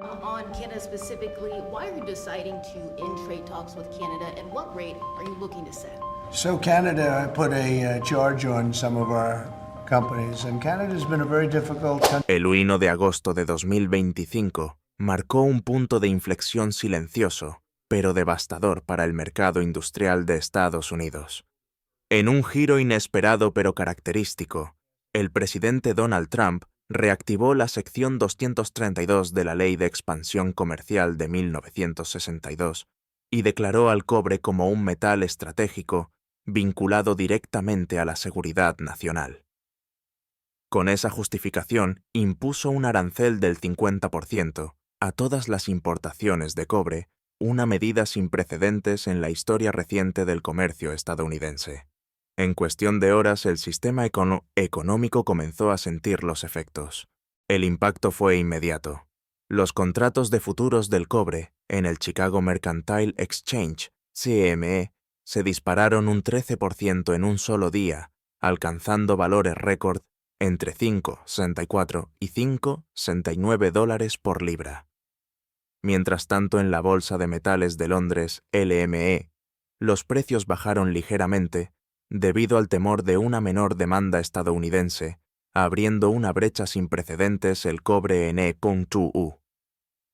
On Canada specifically, why are you deciding to end trade talks with Canada, and what rate are you looking to set? So Canada put a charge on some of our companies, and Canada's been a very difficult country. El 1 de agosto de 2025 marcó un punto de inflexión silencioso, pero devastador para el mercado industrial de Estados Unidos. En un giro inesperado pero característico, el presidente Donald Trump reactivó la sección 232 de la Ley de Expansión Comercial de 1962 y declaró al cobre como un metal estratégico vinculado directamente a la seguridad nacional. Con esa justificación, impuso un arancel del 50% a todas las importaciones de cobre, una medida sin precedentes en la historia reciente del comercio estadounidense. En cuestión de horas, el sistema económico comenzó a sentir los efectos. El impacto fue inmediato. Los contratos de futuros del cobre en el Chicago Mercantile Exchange, CME, se dispararon un 13% en un solo día, alcanzando valores récord entre 5,64 y 5,69 dólares por libra. Mientras tanto, en la Bolsa de Metales de Londres, LME, los precios bajaron ligeramente debido al temor de una menor demanda estadounidense, abriendo una brecha sin precedentes. El cobre en E.U.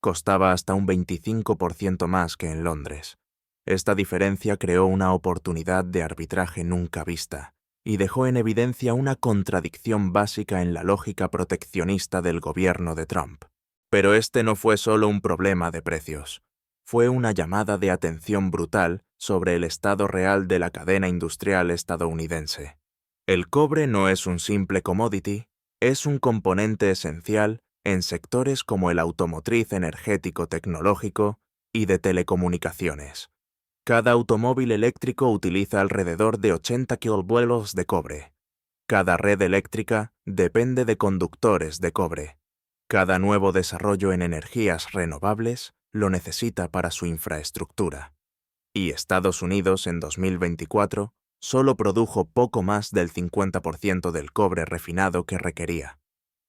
costaba hasta un 25% más que en Londres. Esta diferencia creó una oportunidad de arbitraje nunca vista y dejó en evidencia una contradicción básica en la lógica proteccionista del gobierno de Trump. Pero este no fue solo un problema de precios. Fue una llamada de atención brutal sobre el estado real de la cadena industrial estadounidense. El cobre no es un simple commodity, es un componente esencial en sectores como el automotriz, energético, tecnológico y de telecomunicaciones. Cada automóvil eléctrico utiliza alrededor de 80 kilovuelos de cobre. Cada red eléctrica depende de conductores de cobre. Cada nuevo desarrollo en energías renovables lo necesita para su infraestructura. Y Estados Unidos en 2024 solo produjo poco más del 50% del cobre refinado que requería.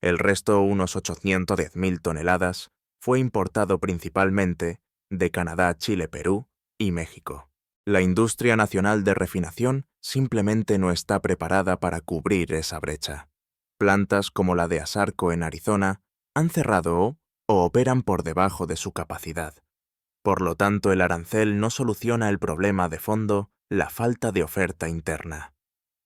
El resto, unos 810.000 toneladas, fue importado principalmente de Canadá, Chile, Perú y México. La industria nacional de refinación simplemente no está preparada para cubrir esa brecha. Plantas como la de Asarco en Arizona han cerrado o operan por debajo de su capacidad. Por lo tanto, el arancel no soluciona el problema de fondo, la falta de oferta interna.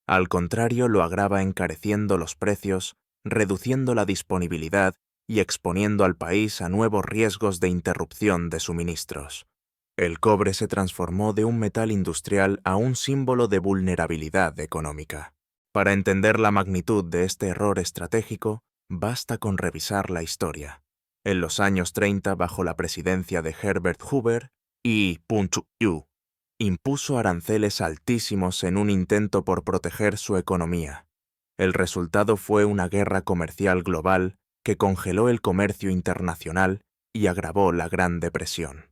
Al contrario, lo agrava encareciendo los precios, reduciendo la disponibilidad y exponiendo al país a nuevos riesgos de interrupción de suministros. El cobre se transformó de un metal industrial a un símbolo de vulnerabilidad económica. Para entender la magnitud de este error estratégico, basta con revisar la historia. En los años 30, bajo la presidencia de Herbert Hoover, I.U. impuso aranceles altísimos en un intento por proteger su economía. El resultado fue una guerra comercial global que congeló el comercio internacional y agravó la Gran Depresión.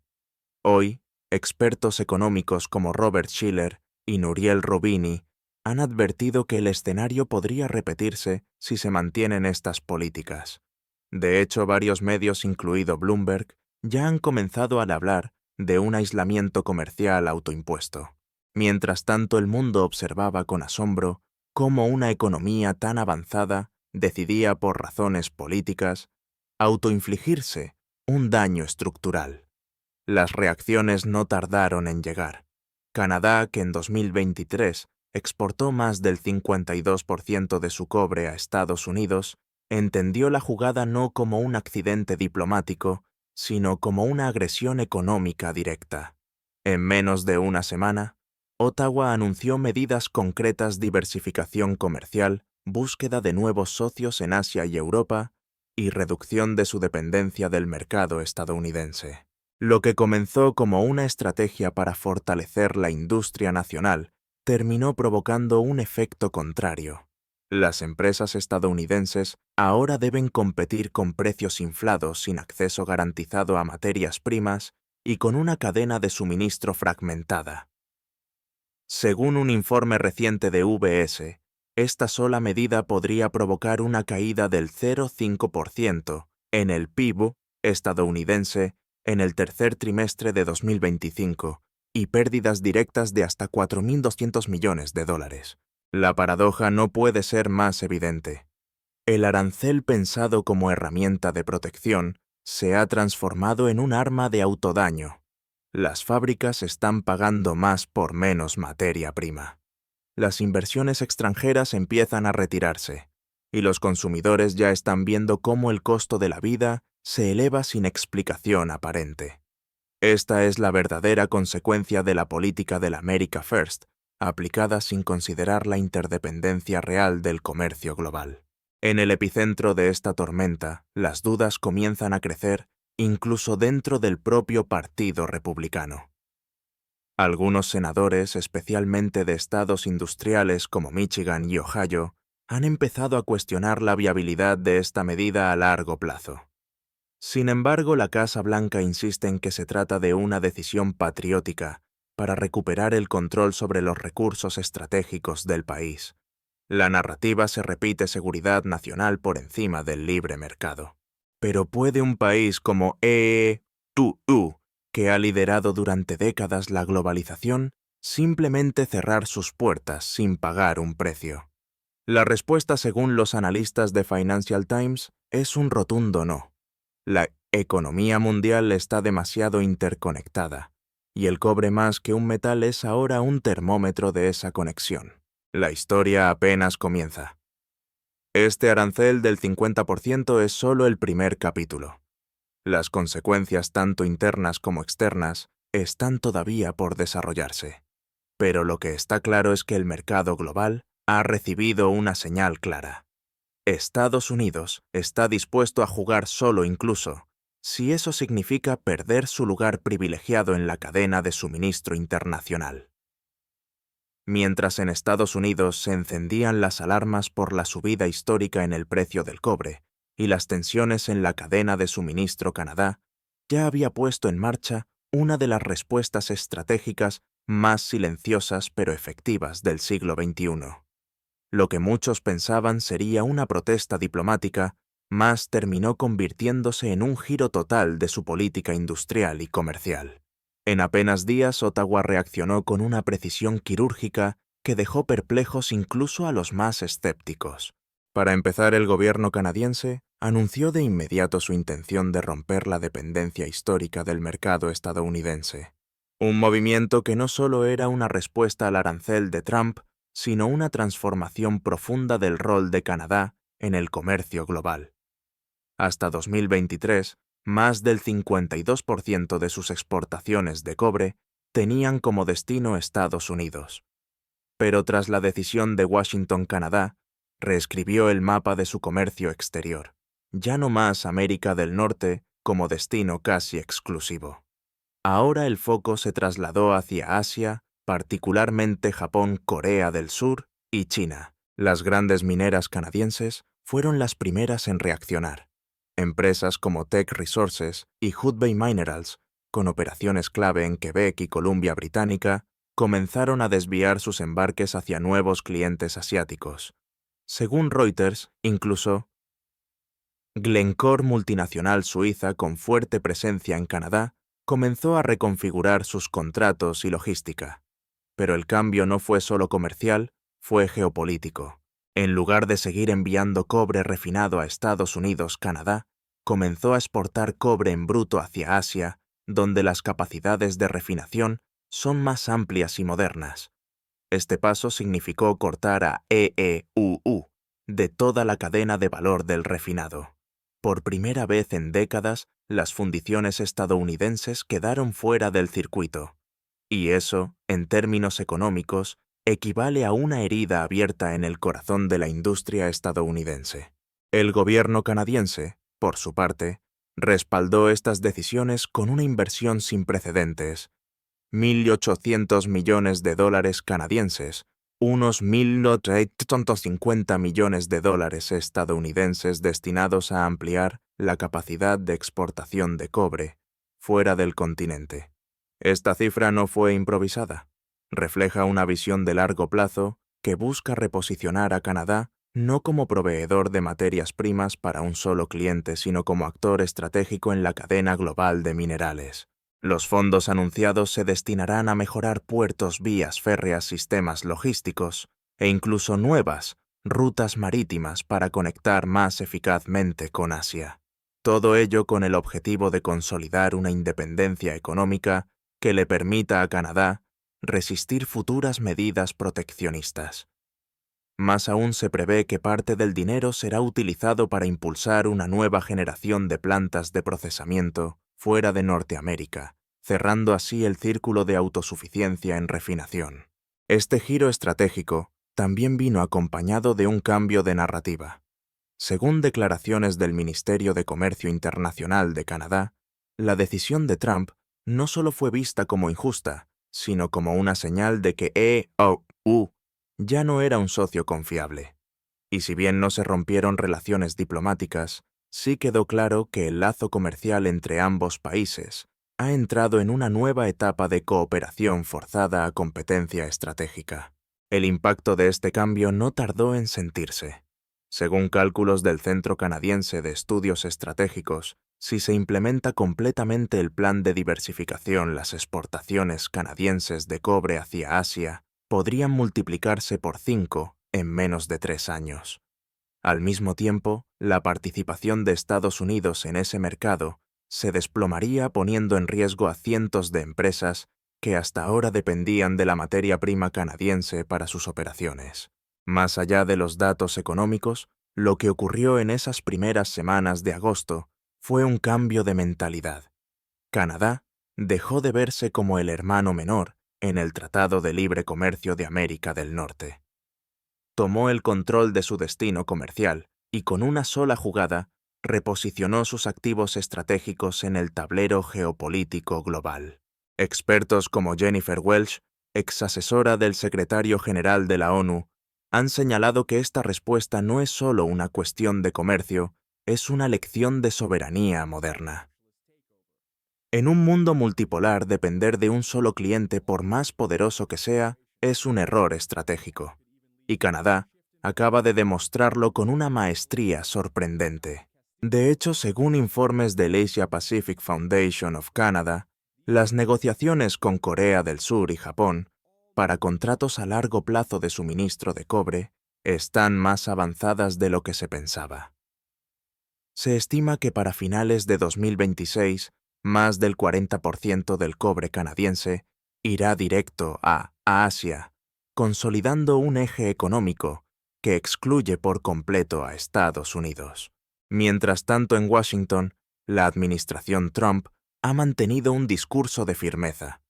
Hoy, expertos económicos como Robert Shiller y Nouriel Roubini han advertido que el escenario podría repetirse si se mantienen estas políticas. De hecho, varios medios, incluido Bloomberg, ya han comenzado a hablar de un aislamiento comercial autoimpuesto. Mientras tanto, el mundo observaba con asombro cómo una economía tan avanzada decidía, por razones políticas, autoinfligirse un daño estructural. Las reacciones no tardaron en llegar. Canadá, que en 2023 exportó más del 52% de su cobre a Estados Unidos, entendió la jugada no como un accidente diplomático, sino como una agresión económica directa. En menos de una semana, Ottawa anunció medidas concretas: diversificación comercial, búsqueda de nuevos socios en Asia y Europa, y reducción de su dependencia del mercado estadounidense. Lo que comenzó como una estrategia para fortalecer la industria nacional terminó provocando un efecto contrario. Las empresas estadounidenses ahora deben competir con precios inflados, sin acceso garantizado a materias primas y con una cadena de suministro fragmentada. Según un informe reciente de UBS, esta sola medida podría provocar una caída del 0,5% en el PIB estadounidense en el tercer trimestre de 2025 y pérdidas directas de hasta 4.200 millones de dólares. La paradoja no puede ser más evidente. El arancel pensado como herramienta de protección se ha transformado en un arma de autodaño. Las fábricas están pagando más por menos materia prima. Las inversiones extranjeras empiezan a retirarse, y los consumidores ya están viendo cómo el costo de la vida se eleva sin explicación aparente. Esta es la verdadera consecuencia de la política del America First, aplicada sin considerar la interdependencia real del comercio global. En el epicentro de esta tormenta, las dudas comienzan a crecer incluso dentro del propio Partido Republicano. Algunos senadores, especialmente de estados industriales como Michigan y Ohio, han empezado a cuestionar la viabilidad de esta medida a largo plazo. Sin embargo, la Casa Blanca insiste en que se trata de una decisión patriótica para recuperar el control sobre los recursos estratégicos del país. La narrativa se repite seguridad nacional por encima del libre mercado. Pero ¿puede un país como EU, que ha liderado durante décadas la globalización, simplemente cerrar sus puertas sin pagar un precio? La respuesta, según los analistas de Financial Times, es un rotundo no. La economía mundial está demasiado interconectada, y el cobre más que un metal es ahora un termómetro de esa conexión. La historia apenas comienza. Este arancel del 50% es solo el primer capítulo. Las consecuencias tanto internas como externas están todavía por desarrollarse. Pero lo que está claro es que el mercado global ha recibido una señal clara. Estados Unidos está dispuesto a jugar solo incluso, si eso significa perder su lugar privilegiado en la cadena de suministro internacional. Mientras en Estados Unidos se encendían las alarmas por la subida histórica en el precio del cobre y las tensiones en la cadena de suministro Canadá, ya había puesto en marcha una de las respuestas estratégicas más silenciosas pero efectivas del siglo XXI. Lo que muchos pensaban sería una protesta diplomática, más terminó convirtiéndose en un giro total de su política industrial y comercial. En apenas días, Ottawa reaccionó con una precisión quirúrgica que dejó perplejos incluso a los más escépticos. Para empezar, el gobierno canadiense anunció de inmediato su intención de romper la dependencia histórica del mercado estadounidense. Un movimiento que no solo era una respuesta al arancel de Trump, sino una transformación profunda del rol de Canadá en el comercio global. Hasta 2023, más del 52% de sus exportaciones de cobre tenían como destino Estados Unidos. Pero tras la decisión de Washington, Canadá reescribió el mapa de su comercio exterior, ya no más América del Norte como destino casi exclusivo. Ahora el foco se trasladó hacia Asia, particularmente Japón, Corea del Sur y China. Las grandes mineras canadienses fueron las primeras en reaccionar. Empresas como Teck Resources y Hudbay Minerals, con operaciones clave en Quebec y Columbia Británica, comenzaron a desviar sus embarques hacia nuevos clientes asiáticos. Según Reuters, incluso Glencore, multinacional suiza con fuerte presencia en Canadá, comenzó a reconfigurar sus contratos y logística. Pero el cambio no fue solo comercial, fue geopolítico. En lugar de seguir enviando cobre refinado a Estados Unidos, Canadá comenzó a exportar cobre en bruto hacia Asia, donde las capacidades de refinación son más amplias y modernas. Este paso significó cortar a EEUU de toda la cadena de valor del refinado. Por primera vez en décadas, las fundiciones estadounidenses quedaron fuera del circuito. Y eso, en términos económicos, equivale a una herida abierta en el corazón de la industria estadounidense. El gobierno canadiense, por su parte, respaldó estas decisiones con una inversión sin precedentes, $1.800 millones canadienses, unos 1.850 millones de dólares estadounidenses destinados a ampliar la capacidad de exportación de cobre fuera del continente. Esta cifra no fue improvisada. Refleja una visión de largo plazo que busca reposicionar a Canadá no como proveedor de materias primas para un solo cliente, sino como actor estratégico en la cadena global de minerales. Los fondos anunciados se destinarán a mejorar puertos, vías férreas, sistemas logísticos e incluso nuevas rutas marítimas para conectar más eficazmente con Asia. Todo ello con el objetivo de consolidar una independencia económica que le permita a Canadá resistir futuras medidas proteccionistas. Más aún se prevé que parte del dinero será utilizado para impulsar una nueva generación de plantas de procesamiento fuera de Norteamérica, cerrando así el círculo de autosuficiencia en refinación. Este giro estratégico también vino acompañado de un cambio de narrativa. Según declaraciones del Ministerio de Comercio Internacional de Canadá, la decisión de Trump no solo fue vista como injusta, sino como una señal de que EU ya no era un socio confiable. Y si bien no se rompieron relaciones diplomáticas, sí quedó claro que el lazo comercial entre ambos países ha entrado en una nueva etapa de cooperación forzada a competencia estratégica. El impacto de este cambio no tardó en sentirse. Según cálculos del Centro Canadiense de Estudios Estratégicos, si se implementa completamente el plan de diversificación, las exportaciones canadienses de cobre hacia Asia podrían multiplicarse por 5 en menos de 3 años. Al mismo tiempo, la participación de Estados Unidos en ese mercado se desplomaría poniendo en riesgo a cientos de empresas que hasta ahora dependían de la materia prima canadiense para sus operaciones. Más allá de los datos económicos, lo que ocurrió en esas primeras semanas de agosto fue un cambio de mentalidad. Canadá dejó de verse como el hermano menor en el Tratado de Libre Comercio de América del Norte. Tomó el control de su destino comercial y con una sola jugada reposicionó sus activos estratégicos en el tablero geopolítico global. Expertos como Jennifer Welch, exasesora del secretario general de la ONU, han señalado que esta respuesta no es solo una cuestión de comercio, es una lección de soberanía moderna. En un mundo multipolar, depender de un solo cliente, por más poderoso que sea, es un error estratégico. Y Canadá acaba de demostrarlo con una maestría sorprendente. De hecho, según informes del Asia Pacific Foundation of Canada, las negociaciones con Corea del Sur y Japón para contratos a largo plazo de suministro de cobre están más avanzadas de lo que se pensaba. Se estima que para finales de 2026, más del 40% del cobre canadiense irá directo a Asia, consolidando un eje económico que excluye por completo a Estados Unidos. Mientras tanto, en Washington, la administración Trump ha mantenido un discurso de firmeza.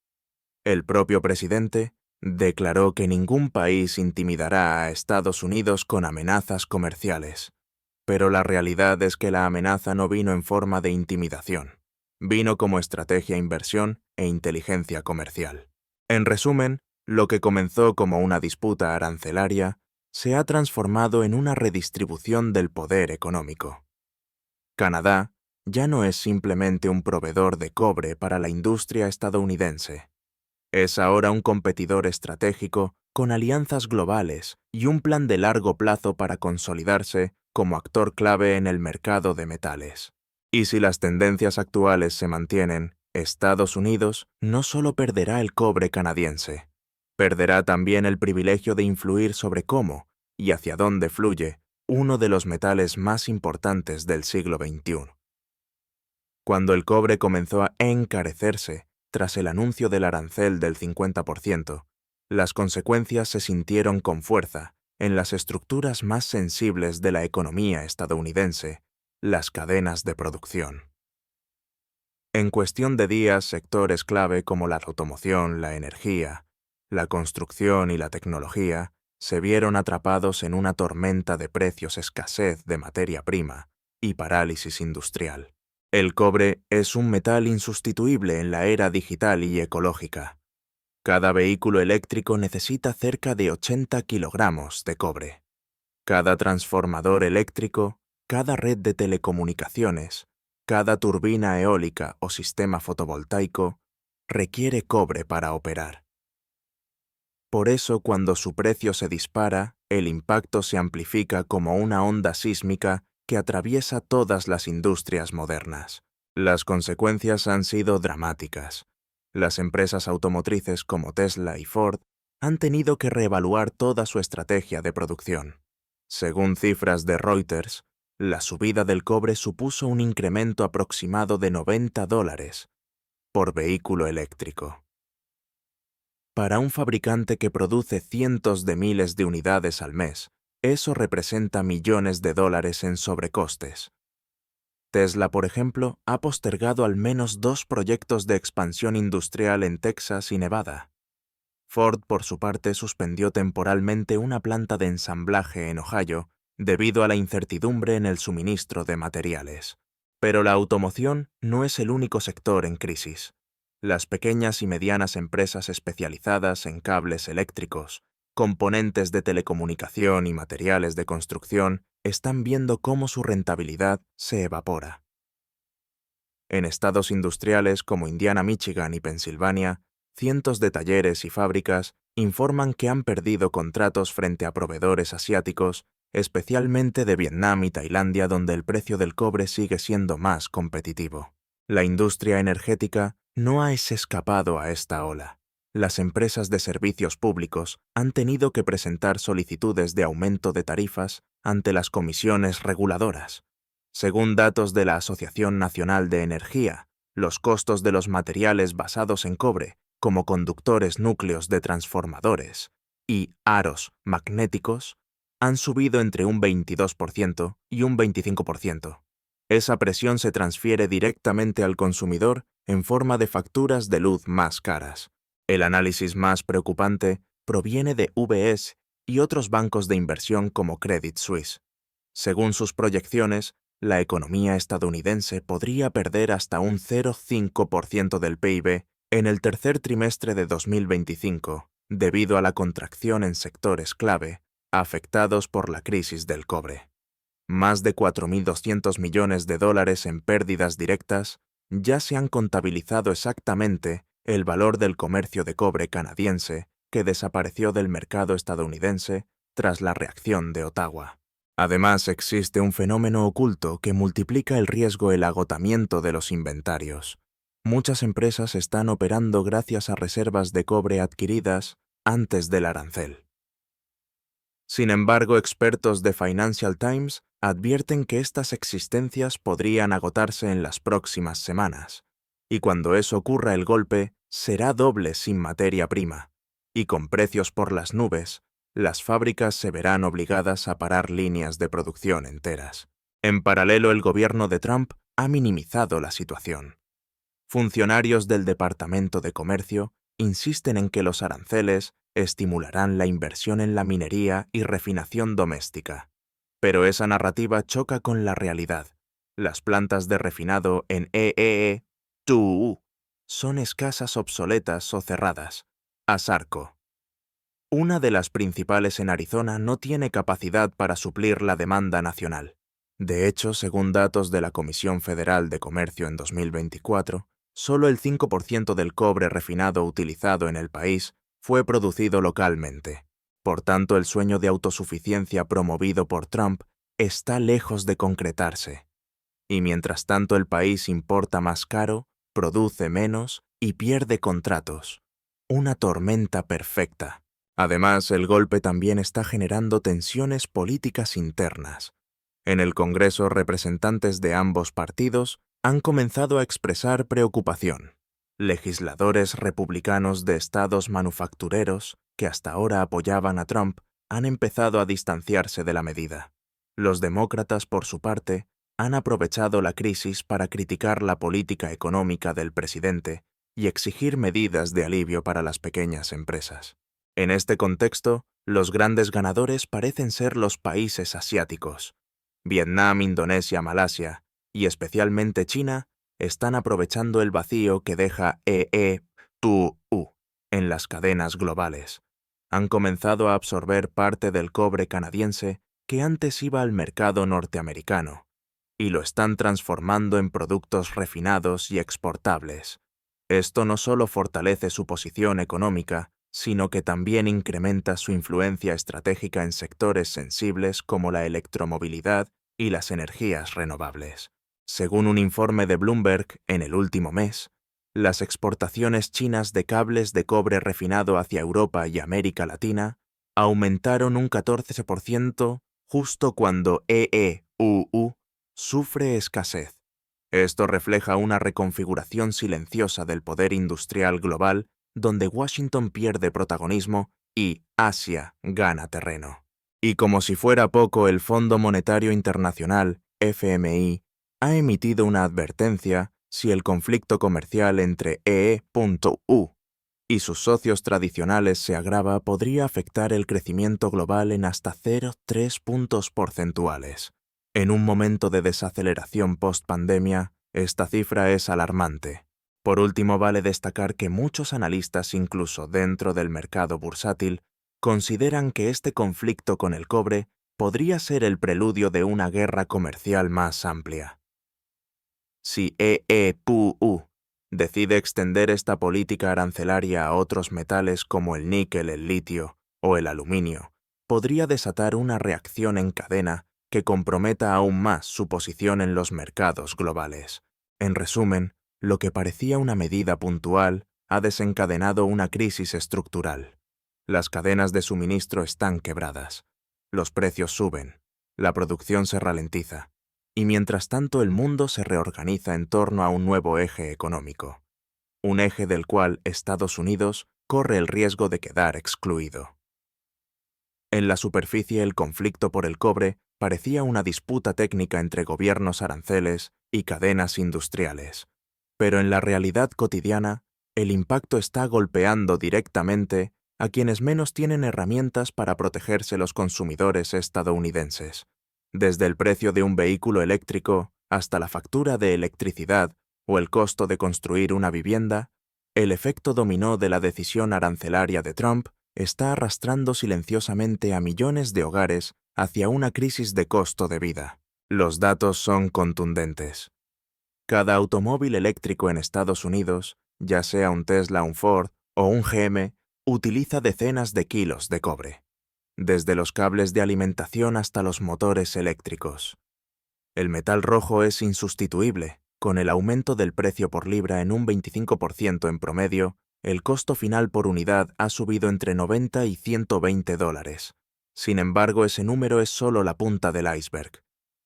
El propio presidente declaró que ningún país intimidará a Estados Unidos con amenazas comerciales. Pero la realidad es que la amenaza no vino en forma de intimidación. Vino como estrategia, inversión e inteligencia comercial. En resumen, lo que comenzó como una disputa arancelaria se ha transformado en una redistribución del poder económico. Canadá ya no es simplemente un proveedor de cobre para la industria estadounidense. Es ahora un competidor estratégico con alianzas globales y un plan de largo plazo para consolidarse como actor clave en el mercado de metales. Y si las tendencias actuales se mantienen, Estados Unidos no solo perderá el cobre canadiense, perderá también el privilegio de influir sobre cómo y hacia dónde fluye uno de los metales más importantes del siglo XXI. Cuando el cobre comenzó a encarecerse tras el anuncio del arancel del 50%, las consecuencias se sintieron con fuerza en las estructuras más sensibles de la economía estadounidense, las cadenas de producción. En cuestión de días, sectores clave como la automoción, la energía, la construcción y la tecnología se vieron atrapados en una tormenta de precios, escasez de materia prima y parálisis industrial. El cobre es un metal insustituible en la era digital y ecológica. Cada vehículo eléctrico necesita cerca de 80 kilogramos de cobre. Cada transformador eléctrico, cada red de telecomunicaciones, cada turbina eólica o sistema fotovoltaico requiere cobre para operar. Por eso, cuando su precio se dispara, el impacto se amplifica como una onda sísmica que atraviesa todas las industrias modernas. Las consecuencias han sido dramáticas. Las empresas automotrices como Tesla y Ford han tenido que reevaluar toda su estrategia de producción. Según cifras de Reuters, la subida del cobre supuso un incremento aproximado de $90 por vehículo eléctrico. Para un fabricante que produce cientos de miles de unidades al mes, eso representa millones de dólares en sobrecostes. Tesla, por ejemplo, ha postergado al menos 2 proyectos de expansión industrial en Texas y Nevada. Ford, por su parte, suspendió temporalmente una planta de ensamblaje en Ohio debido a la incertidumbre en el suministro de materiales. Pero la automoción no es el único sector en crisis. Las pequeñas y medianas empresas especializadas en cables eléctricos, componentes de telecomunicación y materiales de construcción están viendo cómo su rentabilidad se evapora. En estados industriales como Indiana, Michigan y Pensilvania, cientos de talleres y fábricas informan que han perdido contratos frente a proveedores asiáticos, especialmente de Vietnam y Tailandia, donde el precio del cobre sigue siendo más competitivo. La industria energética no ha escapado a esta ola. Las empresas de servicios públicos han tenido que presentar solicitudes de aumento de tarifas ante las comisiones reguladoras. Según datos de la Asociación Nacional de Energía, los costos de los materiales basados en cobre, como conductores núcleos de transformadores y aros magnéticos, han subido entre un 22% y un 25%. Esa presión se transfiere directamente al consumidor en forma de facturas de luz más caras. El análisis más preocupante proviene de UBS y otros bancos de inversión como Credit Suisse. Según sus proyecciones, la economía estadounidense podría perder hasta un 0,5% del PIB en el tercer trimestre de 2025, debido a la contracción en sectores clave afectados por la crisis del cobre. Más de 4.200 millones de dólares en pérdidas directas ya se han contabilizado exactamente el valor del comercio de cobre canadiense que desapareció del mercado estadounidense tras la reacción de Ottawa. Además, existe un fenómeno oculto que multiplica el riesgo: el agotamiento de los inventarios. Muchas empresas están operando gracias a reservas de cobre adquiridas antes del arancel. Sin embargo, expertos de Financial Times advierten que estas existencias podrían agotarse en las próximas semanas, y cuando eso ocurra, el golpe será doble sin materia prima, y con precios por las nubes, las fábricas se verán obligadas a parar líneas de producción enteras. En paralelo, el gobierno de Trump ha minimizado la situación. Funcionarios del Departamento de Comercio insisten en que los aranceles estimularán la inversión en la minería y refinación doméstica. Pero esa narrativa choca con la realidad. Las plantas de refinado en EEE-2 son escasas, obsoletas o cerradas. ASARCO. Una de las principales en Arizona no tiene capacidad para suplir la demanda nacional. De hecho, según datos de la Comisión Federal de Comercio en 2024, solo el 5% del cobre refinado utilizado en el país fue producido localmente. Por tanto, el sueño de autosuficiencia promovido por Trump está lejos de concretarse. Y mientras tanto, el país importa más caro, produce menos y pierde contratos. Una tormenta perfecta. Además, el golpe también está generando tensiones políticas internas. En el Congreso, representantes de ambos partidos han comenzado a expresar preocupación. Legisladores republicanos de estados manufactureros, que hasta ahora apoyaban a Trump, han empezado a distanciarse de la medida. Los demócratas, por su parte, han aprovechado la crisis para criticar la política económica del presidente y exigir medidas de alivio para las pequeñas empresas. En este contexto, los grandes ganadores parecen ser los países asiáticos. Vietnam, Indonesia, Malasia y especialmente China están aprovechando el vacío que deja EE-2 en las cadenas globales. Han comenzado a absorber parte del cobre canadiense que antes iba al mercado norteamericano y lo están transformando en productos refinados y exportables. Esto no solo fortalece su posición económica, sino que también incrementa su influencia estratégica en sectores sensibles como la electromovilidad y las energías renovables. Según un informe de Bloomberg, en el último mes, las exportaciones chinas de cables de cobre refinado hacia Europa y América Latina aumentaron un 14% justo cuando EEUU sufre escasez. Esto refleja una reconfiguración silenciosa del poder industrial global donde Washington pierde protagonismo y Asia gana terreno. Y como si fuera poco, el Fondo Monetario Internacional, FMI, ha emitido una advertencia si el conflicto comercial entre EE.U y sus socios tradicionales se agrava, podría afectar el crecimiento global en hasta 0,3 puntos porcentuales. En un momento de desaceleración post-pandemia, esta cifra es alarmante. Por último, vale destacar que muchos analistas, incluso dentro del mercado bursátil, consideran que este conflicto con el cobre podría ser el preludio de una guerra comercial más amplia. Si EEPU decide extender esta política arancelaria a otros metales como el níquel, el litio o el aluminio, podría desatar una reacción en cadena que comprometa aún más su posición en los mercados globales. En resumen, lo que parecía una medida puntual ha desencadenado una crisis estructural. Las cadenas de suministro están quebradas, los precios suben, la producción se ralentiza, y mientras tanto el mundo se reorganiza en torno a un nuevo eje económico, un eje del cual Estados Unidos corre el riesgo de quedar excluido. En la superficie, el conflicto por el cobre parecía una disputa técnica entre gobiernos aranceles y cadenas industriales, pero en la realidad cotidiana, el impacto está golpeando directamente a quienes menos tienen herramientas para protegerse los consumidores estadounidenses. Desde el precio de un vehículo eléctrico hasta la factura de electricidad o el costo de construir una vivienda, el efecto dominó de la decisión arancelaria de Trump está arrastrando silenciosamente a millones de hogares hacia una crisis de costo de vida. Los datos son contundentes. Cada automóvil eléctrico en Estados Unidos, ya sea un Tesla, un Ford o un GM, utiliza decenas de kilos de cobre, desde los cables de alimentación hasta los motores eléctricos. El metal rojo es insustituible. Con el aumento del precio por libra en un 25% en promedio, el costo final por unidad ha subido entre 90 y $120. Sin embargo, ese número es solo la punta del iceberg.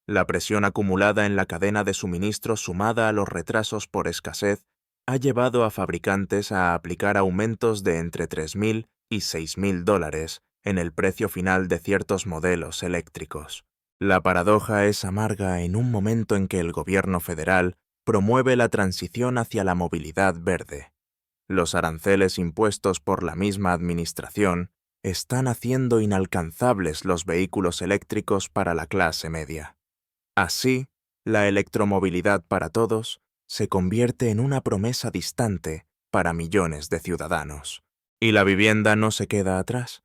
La presión acumulada en la cadena de suministro sumada a los retrasos por escasez ha llevado a fabricantes a aplicar aumentos de entre $3,000 y $6,000 en el precio final de ciertos modelos eléctricos. La paradoja es amarga en un momento en que el gobierno federal promueve la transición hacia la movilidad verde. Los aranceles impuestos por la misma administración están haciendo inalcanzables los vehículos eléctricos para la clase media. Así, la electromovilidad para todos se convierte en una promesa distante para millones de ciudadanos. Y la vivienda no se queda atrás.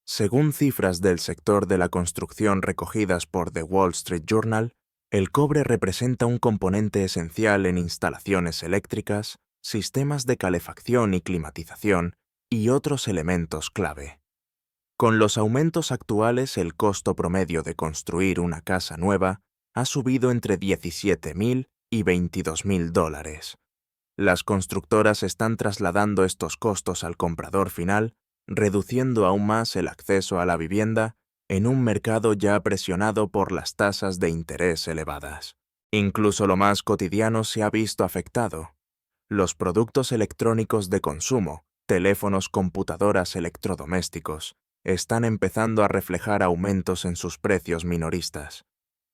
Según cifras del sector de la construcción recogidas por The Wall Street Journal, el cobre representa un componente esencial en instalaciones eléctricas, sistemas de calefacción y climatización y otros elementos clave. Con los aumentos actuales, el costo promedio de construir una casa nueva ha subido entre $17,000 y $22,000. Las constructoras están trasladando estos costos al comprador final, reduciendo aún más el acceso a la vivienda en un mercado ya presionado por las tasas de interés elevadas. Incluso lo más cotidiano se ha visto afectado. Los productos electrónicos de consumo, teléfonos, computadoras, electrodomésticos, están empezando a reflejar aumentos en sus precios minoristas.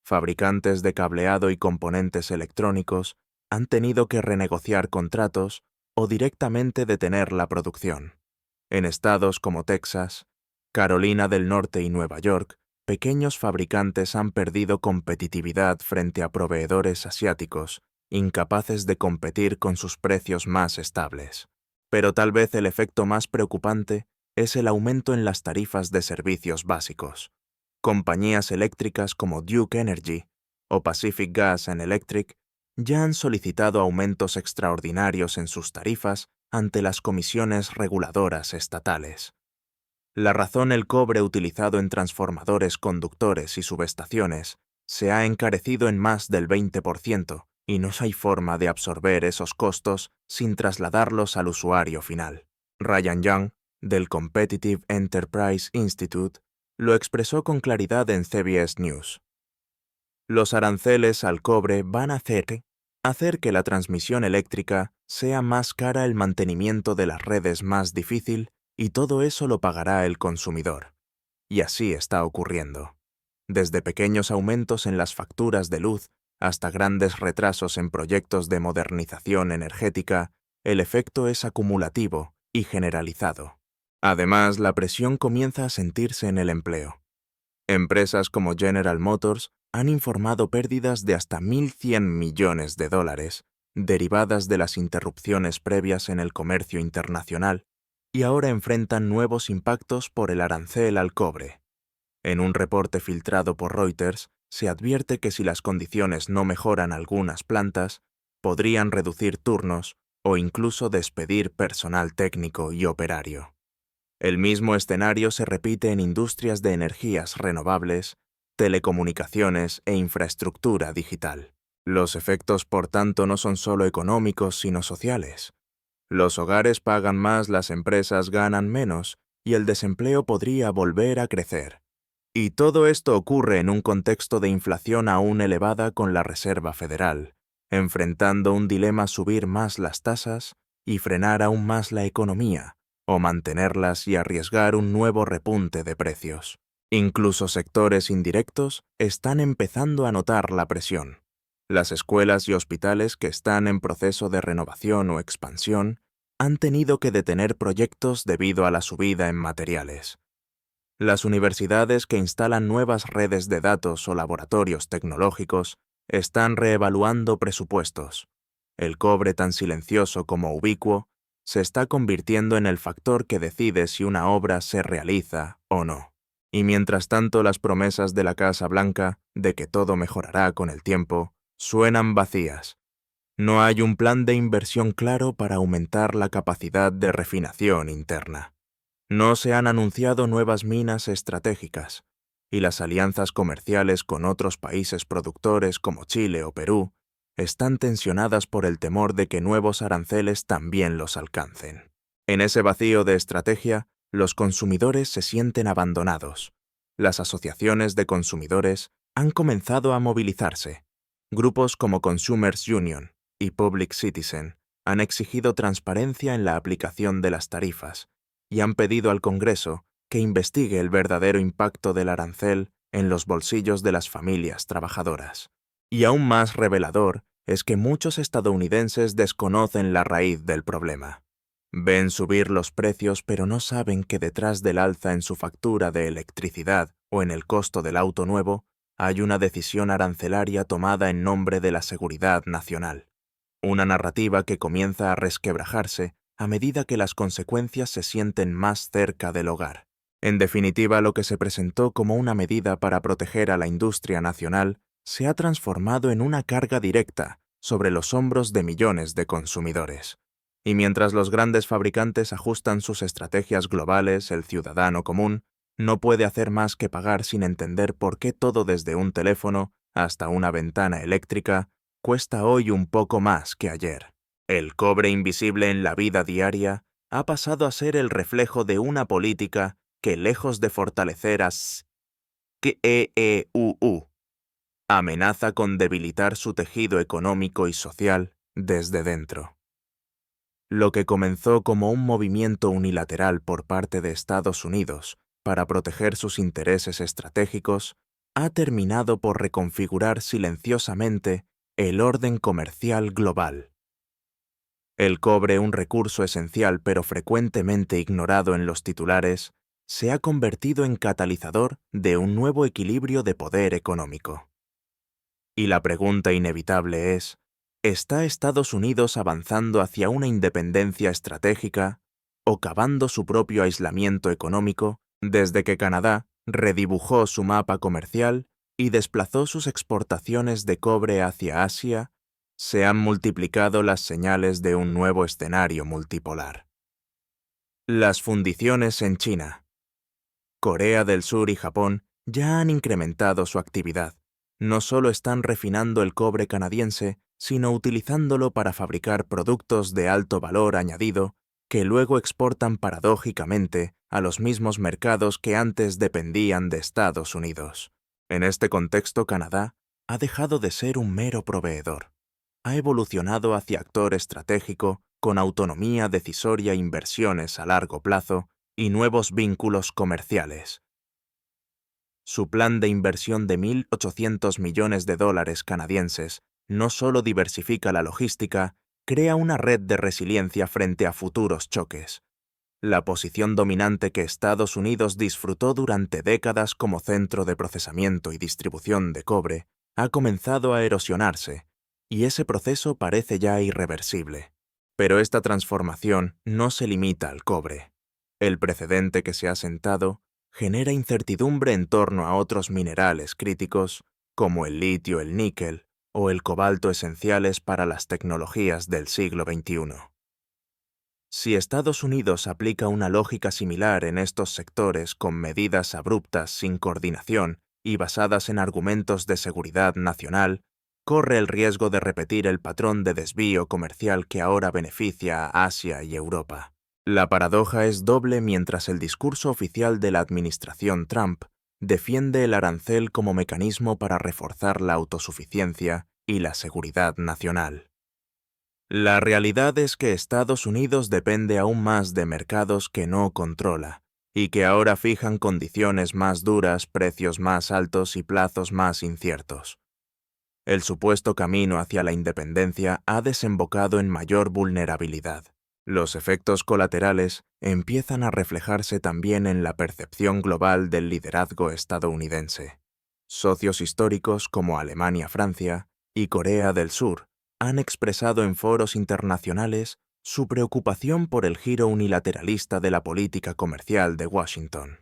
Fabricantes de cableado y componentes electrónicos han tenido que renegociar contratos o directamente detener la producción. En estados como Texas, Carolina del Norte y Nueva York, pequeños fabricantes han perdido competitividad frente a proveedores asiáticos, incapaces de competir con sus precios más estables. Pero tal vez el efecto más preocupante es el aumento en las tarifas de servicios básicos. Compañías eléctricas como Duke Energy o Pacific Gas and Electric ya han solicitado aumentos extraordinarios en sus tarifas ante las comisiones reguladoras estatales. La razón: el cobre utilizado en transformadores, conductores y subestaciones se ha encarecido en más del 20% y no hay forma de absorber esos costos sin trasladarlos al usuario final. Ryan Young, del Competitive Enterprise Institute, lo expresó con claridad en CBS News. Los aranceles al cobre van a hacer que la transmisión eléctrica sea más cara, el mantenimiento de las redes más difícil, y todo eso lo pagará el consumidor. Y así está ocurriendo. Desde pequeños aumentos en las facturas de luz hasta grandes retrasos en proyectos de modernización energética, el efecto es acumulativo y generalizado. Además, la presión comienza a sentirse en el empleo. Empresas como General Motors han informado pérdidas de hasta $1.100 millones derivadas de las interrupciones previas en el comercio internacional, y ahora enfrentan nuevos impactos por el arancel al cobre. En un reporte filtrado por Reuters, se advierte que si las condiciones no mejoran, algunas plantas podrían reducir turnos o incluso despedir personal técnico y operario. El mismo escenario se repite en industrias de energías renovables, telecomunicaciones e infraestructura digital. Los efectos, por tanto, no son solo económicos, sino sociales. Los hogares pagan más, las empresas ganan menos, y el desempleo podría volver a crecer. Y todo esto ocurre en un contexto de inflación aún elevada, con la Reserva Federal enfrentando un dilema: subir más las tasas y frenar aún más la economía, o mantenerlas y arriesgar un nuevo repunte de precios. Incluso sectores indirectos están empezando a notar la presión. Las escuelas y hospitales, que están en proceso de renovación o expansión, han tenido que detener proyectos debido a la subida en materiales. Las universidades que instalan nuevas redes de datos o laboratorios tecnológicos están reevaluando presupuestos. El cobre, tan silencioso como ubicuo, se está convirtiendo en el factor que decide si una obra se realiza o no. Y mientras tanto, las promesas de la Casa Blanca de que todo mejorará con el tiempo suenan vacías. No hay un plan de inversión claro para aumentar la capacidad de refinación interna. No se han anunciado nuevas minas estratégicas, y las alianzas comerciales con otros países productores como Chile o Perú están tensionadas por el temor de que nuevos aranceles también los alcancen. En ese vacío de estrategia, los consumidores se sienten abandonados. Las asociaciones de consumidores han comenzado a movilizarse. Grupos como Consumers Union y Public Citizen han exigido transparencia en la aplicación de las tarifas y han pedido al Congreso que investigue el verdadero impacto del arancel en los bolsillos de las familias trabajadoras. Y aún más revelador es que muchos estadounidenses desconocen la raíz del problema. Ven subir los precios, pero no saben que detrás del alza en su factura de electricidad o en el costo del auto nuevo hay una decisión arancelaria tomada en nombre de la seguridad nacional. Una narrativa que comienza a resquebrajarse a medida que las consecuencias se sienten más cerca del hogar. En definitiva, lo que se presentó como una medida para proteger a la industria nacional se ha transformado en una carga directa sobre los hombros de millones de consumidores. Y mientras los grandes fabricantes ajustan sus estrategias globales, el ciudadano común no puede hacer más que pagar sin entender por qué todo, desde un teléfono hasta una ventana eléctrica, cuesta hoy un poco más que ayer. El cobre, invisible en la vida diaria, ha pasado a ser el reflejo de una política que, lejos de fortalecer amenaza con debilitar su tejido económico y social desde dentro. Lo que comenzó como un movimiento unilateral por parte de Estados Unidos para proteger sus intereses estratégicos ha terminado por reconfigurar silenciosamente el orden comercial global. El cobre, un recurso esencial pero frecuentemente ignorado en los titulares, se ha convertido en catalizador de un nuevo equilibrio de poder económico. Y la pregunta inevitable es: ¿está Estados Unidos avanzando hacia una independencia estratégica o cavando su propio aislamiento económico desde que Canadá redibujó su mapa comercial y desplazó sus exportaciones de cobre hacia Asia Se han multiplicado las señales de un nuevo escenario multipolar. Las fundiciones en China. Corea del Sur y Japón ya han incrementado su actividad. No solo están refinando el cobre canadiense, sino utilizándolo para fabricar productos de alto valor añadido que luego exportan paradójicamente a los mismos mercados que antes dependían de Estados Unidos. En este contexto, Canadá ha dejado de ser un mero proveedor. Ha evolucionado hacia actor estratégico con autonomía decisoria, inversiones a largo plazo y nuevos vínculos comerciales. Su plan de inversión de $1.800 millones canadienses no solo diversifica la logística, crea una red de resiliencia frente a futuros choques. La posición dominante que Estados Unidos disfrutó durante décadas como centro de procesamiento y distribución de cobre ha comenzado a erosionarse, y ese proceso parece ya irreversible. Pero esta transformación no se limita al cobre. El precedente que se ha sentado genera incertidumbre en torno a otros minerales críticos como el litio, el níquel o el cobalto esenciales para las tecnologías del siglo XXI. Si Estados Unidos aplica una lógica similar en estos sectores con medidas abruptas, sin coordinación y basadas en argumentos de seguridad nacional, corre el riesgo de repetir el patrón de desvío comercial que ahora beneficia a Asia y Europa. La paradoja es doble mientras el discurso oficial de la administración Trump defiende el arancel como mecanismo para reforzar la autosuficiencia y la seguridad nacional. La realidad es que Estados Unidos depende aún más de mercados que no controla y que ahora fijan condiciones más duras, precios más altos y plazos más inciertos. El supuesto camino hacia la independencia ha desembocado en mayor vulnerabilidad. Los efectos colaterales empiezan a reflejarse también en la percepción global del liderazgo estadounidense. Socios históricos como Alemania, Francia y Corea del Sur han expresado en foros internacionales su preocupación por el giro unilateralista de la política comercial de Washington.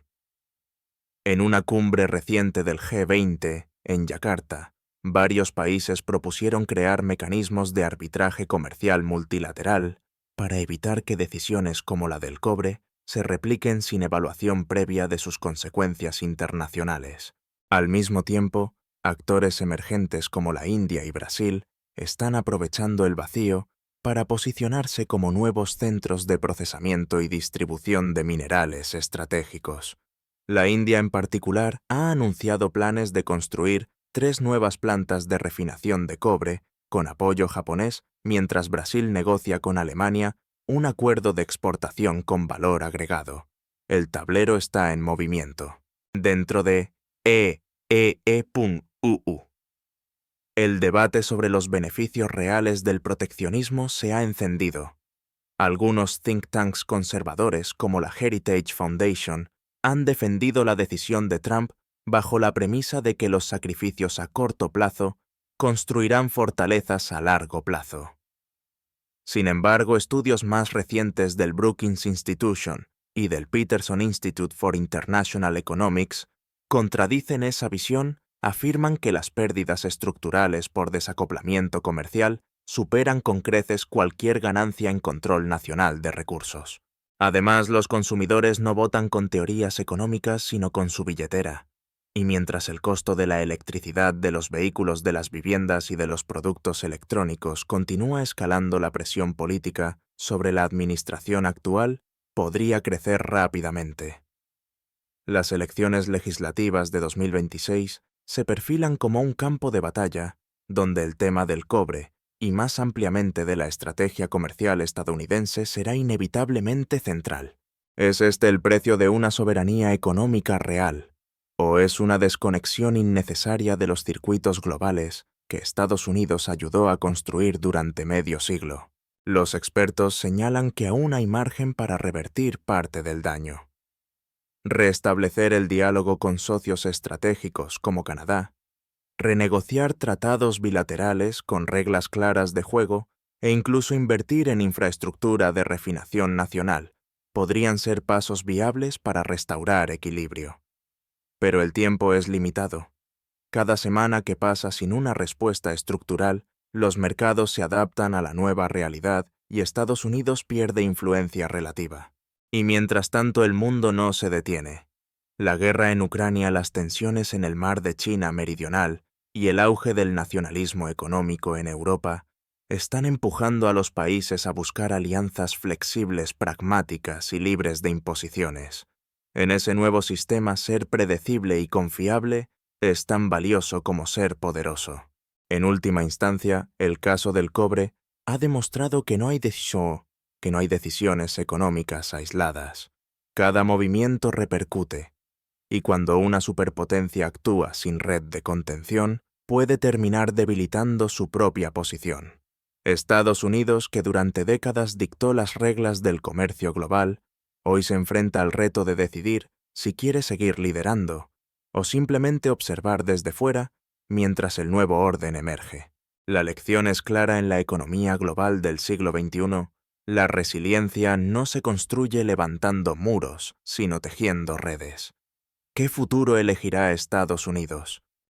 En una cumbre reciente del G20, en Yakarta, varios países propusieron crear mecanismos de arbitraje comercial multilateral para evitar que decisiones como la del cobre se repliquen sin evaluación previa de sus consecuencias internacionales. Al mismo tiempo, actores emergentes como la India y Brasil están aprovechando el vacío para posicionarse como nuevos centros de procesamiento y distribución de minerales estratégicos. La India en particular ha anunciado planes de construir 3 nuevas plantas de refinación de cobre con apoyo japonés, mientras Brasil negocia con Alemania un acuerdo de exportación con valor agregado. El tablero está en movimiento. Dentro de EEE.uu. El debate sobre los beneficios reales del proteccionismo se ha encendido. Algunos think tanks conservadores, como la Heritage Foundation, han defendido la decisión de Trump bajo la premisa de que los sacrificios a corto plazo construirán fortalezas a largo plazo. Sin embargo, estudios más recientes del Brookings Institution y del Peterson Institute for International Economics contradicen esa visión, afirman que las pérdidas estructurales por desacoplamiento comercial superan con creces cualquier ganancia en control nacional de recursos. Además, los consumidores no votan con teorías económicas sino con su billetera. Y mientras el costo de la electricidad, de los vehículos, de las viviendas y de los productos electrónicos continúa escalando la presión política sobre la administración actual, podría crecer rápidamente. Las elecciones legislativas de 2026 se perfilan como un campo de batalla donde el tema del cobre y más ampliamente de la estrategia comercial estadounidense será inevitablemente central. ¿Es este el precio de una soberanía económica real? ¿O es una desconexión innecesaria de los circuitos globales que Estados Unidos ayudó a construir durante medio siglo? Los expertos señalan que aún hay margen para revertir parte del daño. Restablecer el diálogo con socios estratégicos como Canadá, renegociar tratados bilaterales con reglas claras de juego e incluso invertir en infraestructura de refinación nacional podrían ser pasos viables para restaurar equilibrio. Pero el tiempo es limitado. Cada semana que pasa sin una respuesta estructural Los mercados se adaptan a la nueva realidad y Estados Unidos pierde influencia relativa. Y mientras tanto el mundo no se detiene. La guerra en Ucrania, las tensiones en el mar de China meridional y el auge del nacionalismo económico en Europa están empujando a los países a buscar alianzas flexibles, pragmáticas y libres de imposiciones. En ese nuevo sistema, ser predecible y confiable es tan valioso como ser poderoso. En última instancia, el caso del cobre ha demostrado que no hay decisiones económicas aisladas. Cada movimiento repercute, y cuando una superpotencia actúa sin red de contención, puede terminar debilitando su propia posición. Estados Unidos, que durante décadas dictó las reglas del comercio global, hoy se enfrenta al reto de decidir si quiere seguir liderando o simplemente observar desde fuera mientras el nuevo orden emerge. La lección es clara en la economía global del siglo XXI. La resiliencia no se construye levantando muros, sino tejiendo redes. ¿Qué futuro elegirá Estados Unidos?